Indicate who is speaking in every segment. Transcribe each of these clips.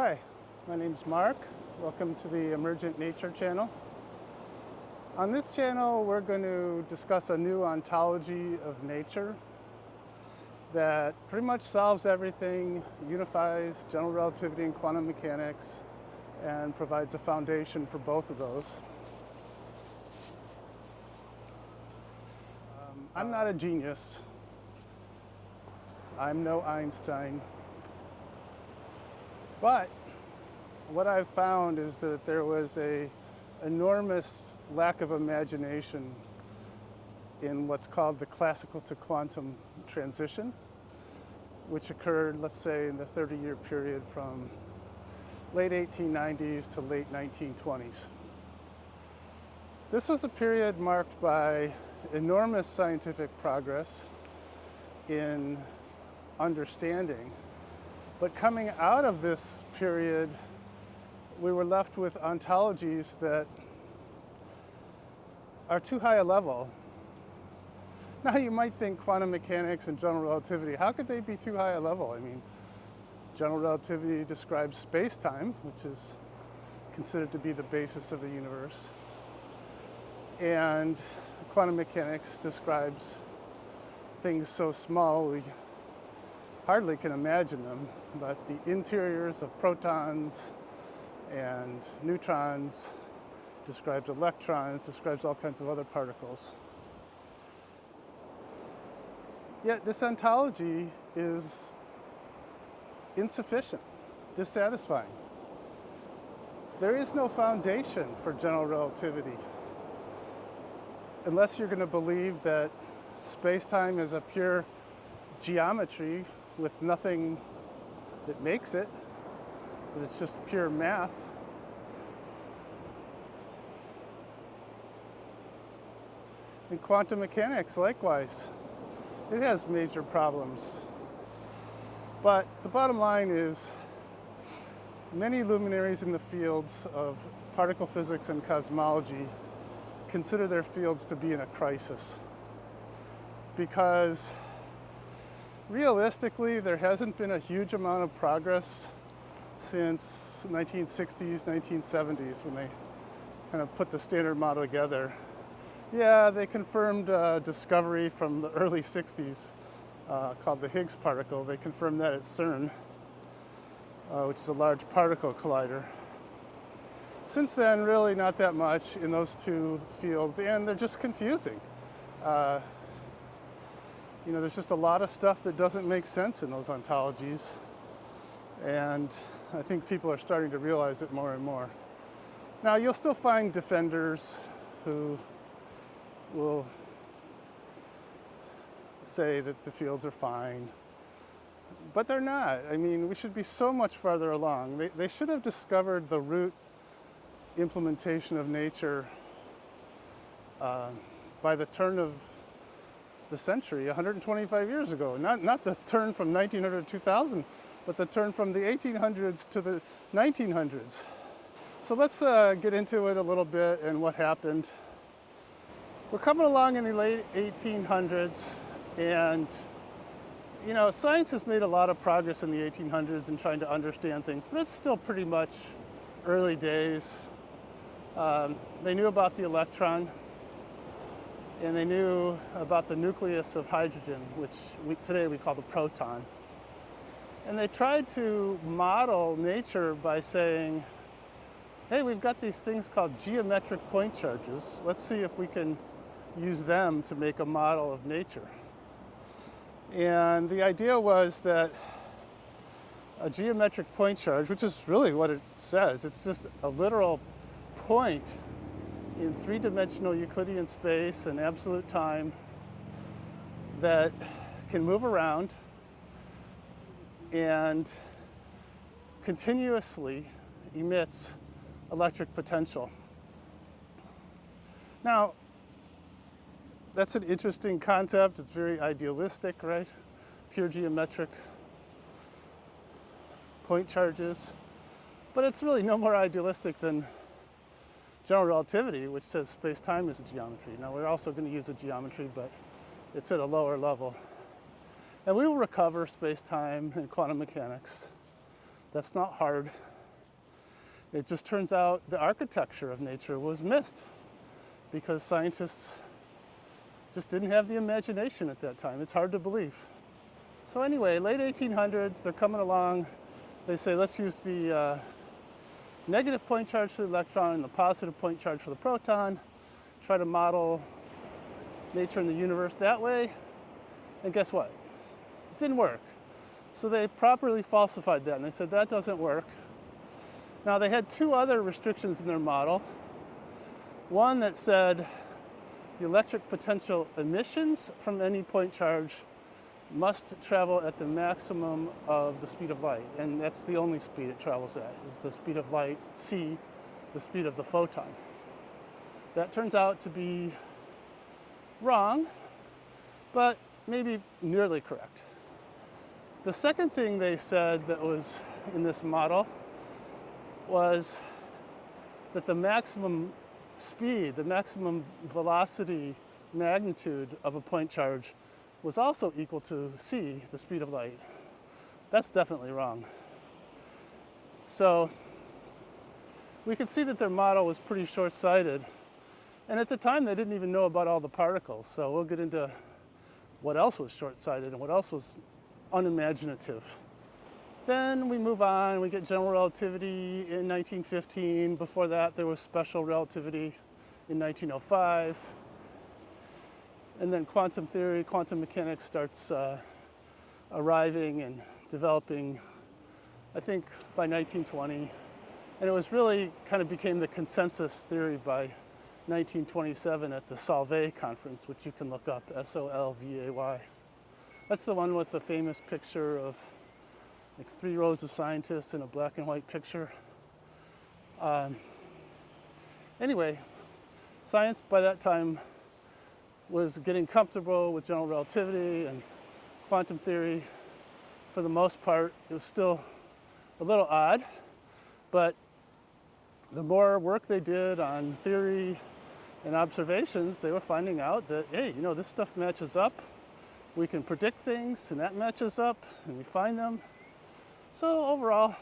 Speaker 1: Hi, my name's Mark. Welcome to the Emergent Nature channel. On this channel, we're going to discuss a new ontology of nature that pretty much solves everything, unifies general relativity and quantum mechanics, and provides a foundation for both of those. I'm not a genius. I'm no Einstein. But what I've found is that there was an enormous lack of imagination in what's called the classical to quantum transition, which occurred, let's say, in the 30-year period from late 1890s to late 1920s. This was a period marked by enormous scientific progress in understanding. But coming out of this period, we were left with ontologies that are too high a level. Now you might think quantum mechanics and general relativity, how could they be too high a level? I mean, general relativity describes space-time, which is considered to be the basis of the universe. And quantum mechanics describes things so small we hardly can imagine them, but the interiors of protons and neutrons, describes electrons, describes all kinds of other particles. Yet this ontology is insufficient, dissatisfying. There is no foundation for general relativity. Unless you're going to believe that space-time is a pure geometry with nothing that makes it, but it's just pure math. And quantum mechanics, likewise, it has major problems. But the bottom line is, many luminaries in the fields of particle physics and cosmology consider their fields to be in a crisis, because realistically, there hasn't been a huge amount of progress since 1960s, 1970s, when they kind of put the standard model together. Yeah, they confirmed a discovery from the early 60s called the Higgs particle. They confirmed that at CERN, which is a large particle collider. Since then, really not that much in those two fields, and they're just confusing. There's just a lot of stuff that doesn't make sense in those ontologies. And I think people are starting to realize it more and more. Now, you'll still find defenders who will say that the fields are fine, but they're not. I mean, we should be so much farther along. They should have discovered the root implementation of nature by the turn of the century, 125 years ago. Not the turn from 1900 to 2000, but the turn from the 1800s to the 1900s. So let's get into it a little bit and what happened. We're coming along in the late 1800s, and science has made a lot of progress in the 1800s in trying to understand things, but it's still pretty much early days. They knew about the electron, and they knew about the nucleus of hydrogen, which today we call the proton. And they tried to model nature by saying, hey, we've got these things called geometric point charges. Let's see if we can use them to make a model of nature. And the idea was that a geometric point charge, which is really what it says, it's just a literal point in three-dimensional Euclidean space and absolute time that can move around and continuously emits electric potential. Now, that's an interesting concept. It's very idealistic, right? Pure geometric point charges. But it's really no more idealistic than general relativity, which says space-time is a geometry. Now, we're also going to use a geometry, but it's at a lower level. And we will recover space-time and quantum mechanics. That's not hard. It just turns out the architecture of nature was missed because scientists just didn't have the imagination at that time. It's hard to believe. So anyway, late 1800s, they're coming along. They say, let's use the negative point charge for the electron and the positive point charge for the proton, try to model nature and the universe that way. And guess what? It didn't work. So they properly falsified that, and they said that doesn't work. Now they had two other restrictions in their model. One that said the electric potential emissions from any point charge must travel at the maximum of the speed of light, and that's the only speed it travels at, is the speed of light, c, the speed of the photon. That turns out to be wrong, but maybe nearly correct. The second thing they said that was in this model was that the maximum speed, the maximum velocity magnitude of a point charge was also equal to c, the speed of light. That's definitely wrong. So we can see that their model was pretty short-sighted. And at the time, they didn't even know about all the particles. So we'll get into what else was short-sighted and what else was unimaginative. Then we move on, we get general relativity in 1915. Before that, there was special relativity in 1905. And then quantum theory, quantum mechanics starts arriving and developing, I think, by 1920. And it was really kind of became the consensus theory by 1927 at the Solvay conference, which you can look up, S-O-L-V-A-Y. That's the one with the famous picture of like 3 rows of scientists in a black and white picture. Anyway, science by that time was getting comfortable with general relativity and quantum theory. For the most part, it was still a little odd, but the more work they did on theory and observations, they were finding out that, hey, you know, this stuff matches up. We can predict things, and that matches up, and we find them. So overall,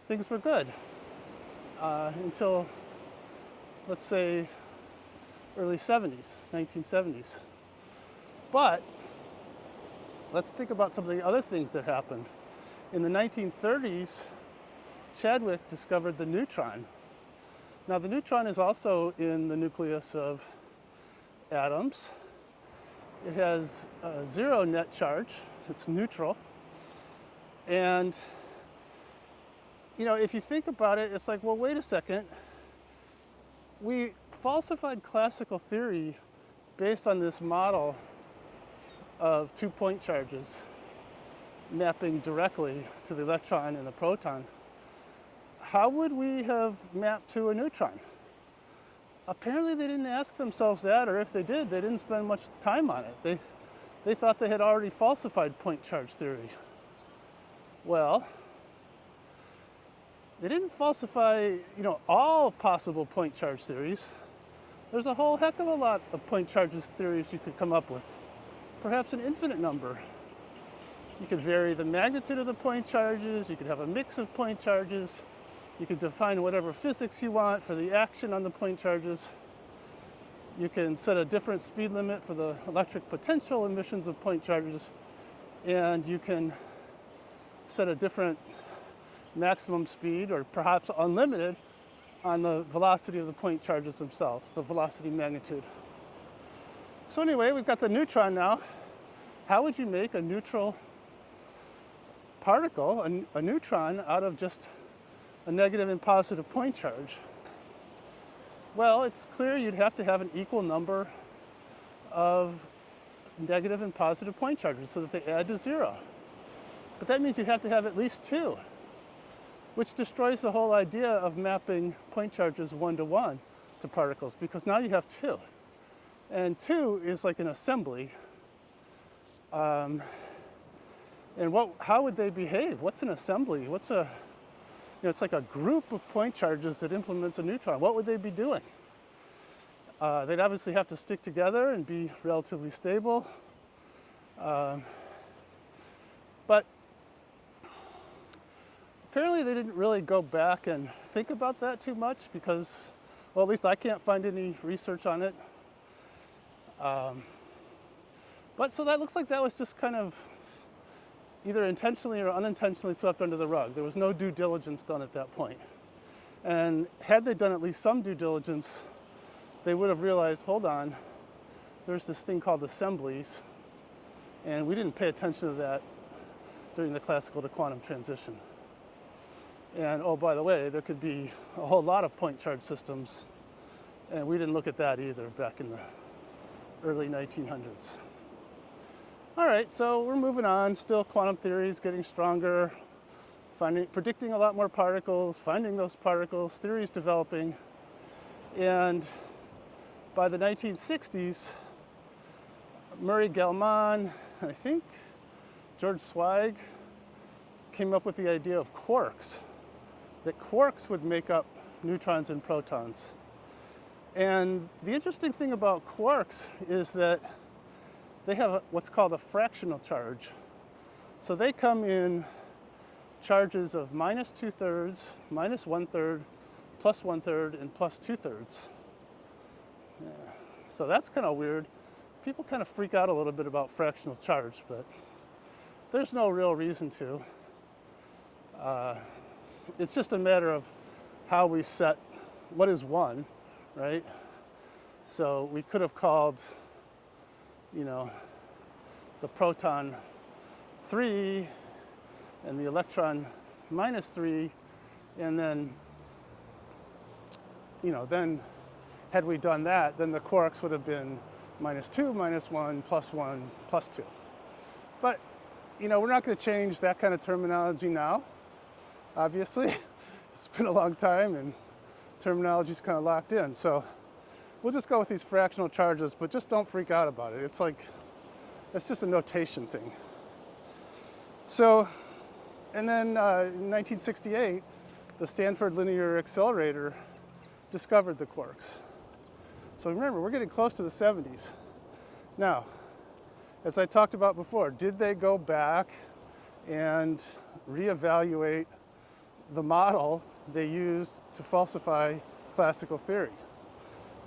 Speaker 1: things were good until, let's say, early 70s, 1970s. But let's think about some of the other things that happened. In the 1930s, Chadwick discovered the neutron. Now, the neutron is also in the nucleus of atoms. It has 0 net charge. It's neutral. And, you know, if you think about it, it's like, well, wait a second. We falsified classical theory based on this model of 2 point charges mapping directly to the electron and the proton. How would we have mapped to a neutron? Apparently they didn't ask themselves that, or if they did, they didn't spend much time on it. They thought they had already falsified point charge theory. Well, they didn't falsify, you know, all possible point charge theories. There's a whole heck of a lot of point charges theories you could come up with. Perhaps an infinite number. You could vary the magnitude of the point charges, you could have a mix of point charges, you could define whatever physics you want for the action on the point charges. You can set a different speed limit for the electric potential emissions of point charges, and you can set a different maximum speed, or perhaps unlimited, on the velocity of the point charges themselves, the velocity magnitude. So anyway, we've got the neutron now. How would you make a neutral particle, a neutron, out of just a negative and positive point charge? Well, it's clear you'd have to have an equal number of negative and positive point charges so that they add to 0. But that means you'd have to have at least 2, which destroys the whole idea of mapping point charges 1-to-1 to particles, because now you have 2. And 2 is like an assembly. And how would they behave? What's an assembly? It's like a group of point charges that implements a neutron. What would they be doing? They'd obviously have to stick together and be relatively stable. But Apparently they didn't really go back and think about that too much because, well, at least I can't find any research on it. But so that looks like that was just kind of either intentionally or unintentionally swept under the rug. There was no due diligence done at that point. And had they done at least some due diligence, they would have realized, hold on, there's this thing called assemblies, and we didn't pay attention to that during the classical to quantum transition. And oh, by the way, there could be a whole lot of point charge systems, and we didn't look at that either back in the early 1900s. All right, so we're moving on. Still, quantum theory is getting stronger, predicting a lot more particles, finding those particles, theories developing. And by the 1960s, Murray Gell-Mann, I think George Zweig, came up with the idea of quarks, that quarks would make up neutrons and protons. And the interesting thing about quarks is that they have what's called a fractional charge. So they come in charges of minus 2/3, minus 1/3, plus 1/3, and plus 2/3. Yeah. So that's kind of weird. People kind of freak out a little bit about fractional charge, but there's no real reason to. It's just a matter of how we set what is one, right? So we could have called, the proton 3 and the electron minus 3, and then, then had we done that, then the quarks would have been minus 2, minus 1, plus 1, plus 2. But, we're not going to change that kind of terminology now, obviously. It's been a long time and terminology's kind of locked in. So we'll just go with these fractional charges, but just don't freak out about it. It's just a notation thing. So, and then in 1968, the Stanford Linear Accelerator discovered the quarks. So remember, we're getting close to the 70s. Now, as I talked about before, did they go back and reevaluate the model they used to falsify classical theory?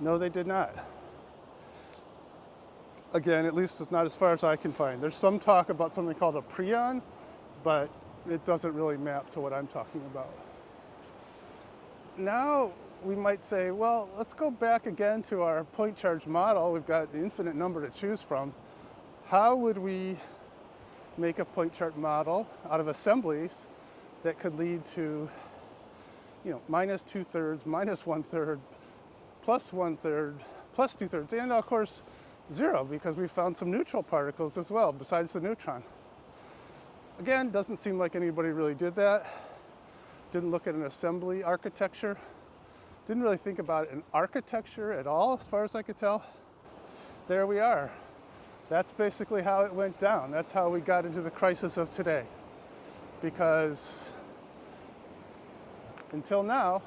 Speaker 1: No, they did not. Again, at least it's not as far as I can find. There's some talk about something called a prion, but it doesn't really map to what I'm talking about. Now we might say, well, let's go back again to our point charge model. We've got an infinite number to choose from. How would we make a point charge model out of assemblies that could lead to, minus 2/3, minus 1/3, plus 1/3, plus 2/3, and of course 0, because we found some neutral particles as well besides the neutron. Again, doesn't seem like anybody really did that. Didn't look at an assembly architecture. Didn't really think about an architecture at all, as far as I could tell. There we are. That's basically how it went down. That's how we got into the crisis of today. Because until now,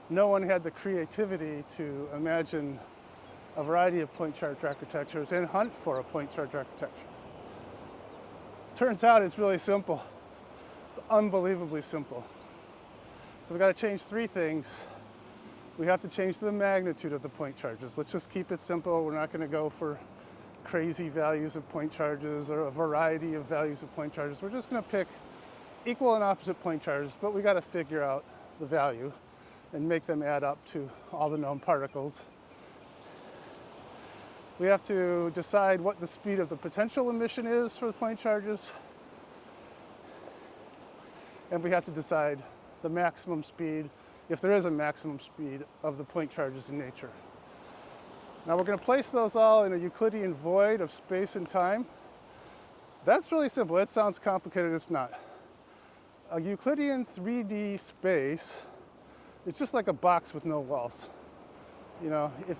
Speaker 1: no one had the creativity to imagine a variety of point charge architectures and hunt for a point charge architecture. Turns out it's really simple. It's unbelievably simple. So we've got to change 3 things. We have to change the magnitude of the point charges. Let's just keep it simple. We're not going to go for crazy values of point charges or a variety of values of point charges. We're just going to pick equal and opposite point charges, but we got to figure out the value and make them add up to all the known particles. We have to decide what the speed of the potential emission is for the point charges. And we have to decide the maximum speed, if there is a maximum speed, of the point charges in nature. Now we're going to place those all in a Euclidean void of space and time. That's really simple. It sounds complicated, it's not. A Euclidean 3D space is just like a box with no walls. If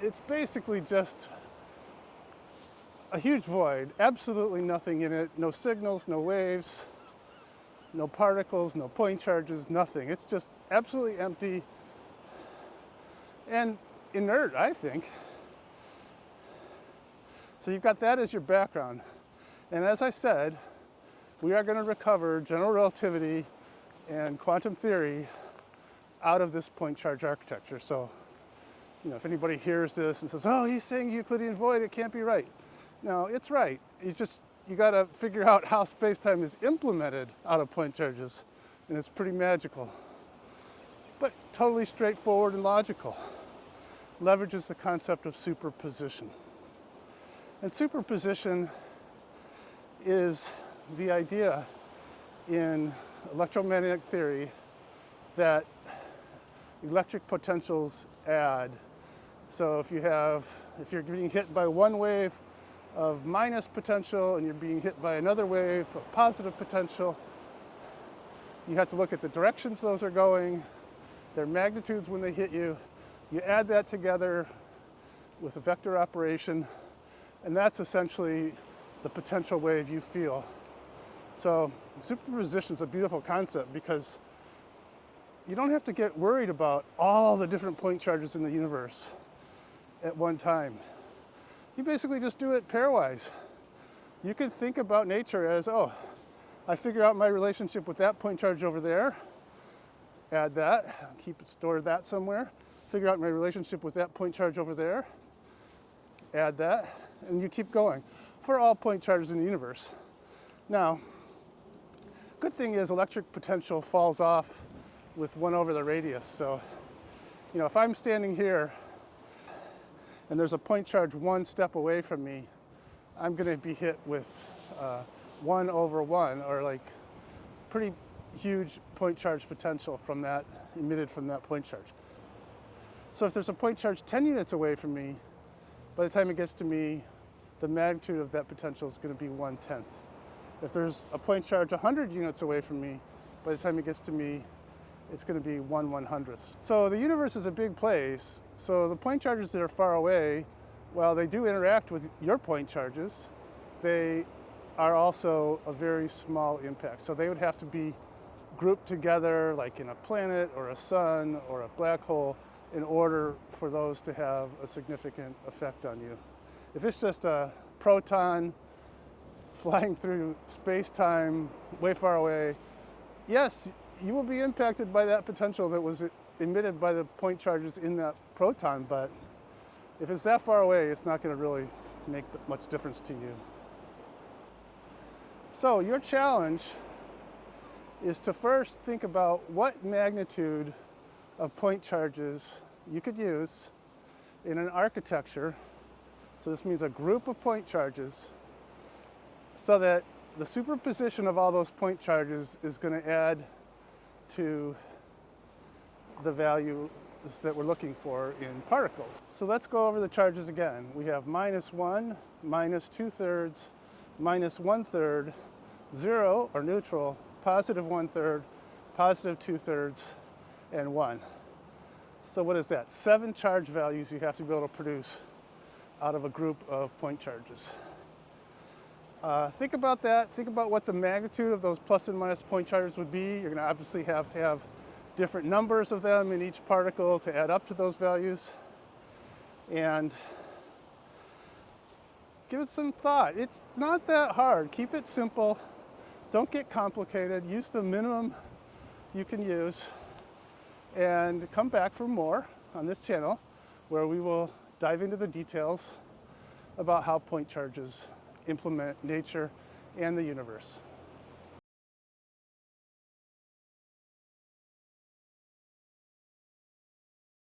Speaker 1: it's basically just a huge void, absolutely nothing in it, no signals, no waves, no particles, no point charges, nothing. It's just absolutely empty and inert, I think. So you've got that as your background. And as I said, we are going to recover general relativity and quantum theory out of this point charge architecture. So, if anybody hears this and says, oh, he's saying Euclidean void, it can't be right. No, it's right. You got to figure out how space-time is implemented out of point charges, and it's pretty magical, but totally straightforward and logical. Leverages the concept of superposition. And superposition is the idea in electromagnetic theory that electric potentials add. So if you're getting hit by one wave of minus potential and you're being hit by another wave of positive potential, you have to look at the directions those are going, their magnitudes when they hit you. You add that together with a vector operation, and that's essentially the potential wave you feel. So superposition is a beautiful concept because you don't have to get worried about all the different point charges in the universe at one time. You basically just do it pairwise. You can think about nature as, oh, I figure out my relationship with that point charge over there, add that, store that somewhere, figure out my relationship with that point charge over there, add that, and you keep going for all point charges in the universe. Now, good thing is electric potential falls off with 1 over the radius. So, if I'm standing here and there's a point charge 1 step away from me, I'm going to be hit with 1 over 1, or like pretty huge point charge potential from that, emitted from that point charge. So if there's a point charge 10 units away from me, by the time it gets to me, the magnitude of that potential is going to be 1/10. If there's a point charge 100 units away from me, by the time it gets to me, it's going to be 1/100th. So the universe is a big place. So the point charges that are far away, while they do interact with your point charges, they are also a very small impact. So they would have to be grouped together like in a planet or a sun or a black hole in order for those to have a significant effect on you. If it's just a proton flying through space-time way far away, yes, you will be impacted by that potential that was emitted by the point charges in that proton, but if it's that far away, it's not going to really make much difference to you. So your challenge is to first think about what magnitude of point charges you could use in an architecture. So this means a group of point charges, so that the superposition of all those point charges is going to add to the values that we're looking for in particles. So let's go over the charges again. We have -1, -2/3, -1/3, 0 or neutral, +1/3, +2/3, and 1. So what is that? 7 charge values you have to be able to produce out of a group of point charges. Think about that. Think about what the magnitude of those plus and minus point charges would be. You're going to obviously have to have different numbers of them in each particle to add up to those values. And give it some thought. It's not that hard. Keep it simple. Don't get complicated. Use the minimum you can use. And come back for more on this channel, where we will dive into the details about how point charges implement nature and the universe.